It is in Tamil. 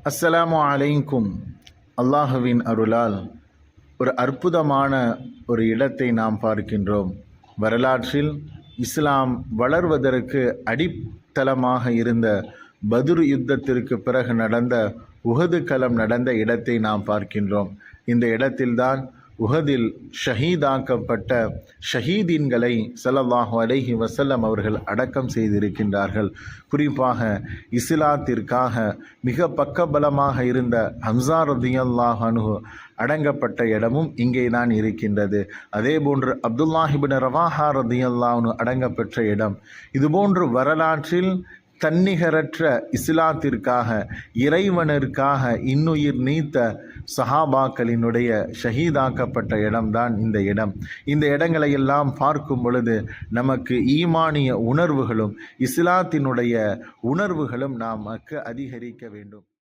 அஸ்ஸலாமு அலைக்கும். அல்லாஹுவின் அருளால் ஒரு அற்புதமான ஒரு இடத்தை நாம் பார்க்கின்றோம். வரலாற்றில் இஸ்லாம் வளர்வதற்கு அடித்தளமாக இருந்த பத்ர் யுத்தத்திற்கு பிறகு நடந்த உஹது களம் நடந்த இடத்தை நாம் பார்க்கின்றோம். இந்த இடத்தில்தான் உஹதில் ஷஹீதாக்கப்பட்ட ஷஹீதீன்களை ஸல்லல்லாஹு அலைஹி வஸல்லம் அவர்கள் அடக்கம் செய்திருக்கின்றார்கள். குறிப்பாக இஸ்லாத்திற்காக மிக பக்கபலமாக இருந்த ஹம்ஸா ரலியல்லாஹு அன்ஹு அடங்கப்பட்ட இடமும் இங்கே தான் இருக்கின்றது. அதேபோன்று அப்துல்லாஹ் இப்னு ரவாஹா ரலியல்லாஹு அன்ஹு அடங்கப்பெற்ற இடம். இதுபோன்று வரலாற்றில் தன்னிகரற்ற இஸ்லாத்திற்காக இறைவனிற்காக இன்னுயிர் நீத்த சஹாபாக்களினுடைய ஷஹீதாக்கப்பட்ட இடம்தான் இந்த இடம். இந்த இடங்களை எல்லாம் பார்க்கும் பொழுது நமக்கு ஈமானிய உணர்வுகளும் இஸ்லாத்தினுடைய உணர்வுகளும் நமக்கு அதிகரிக்க வேண்டும்.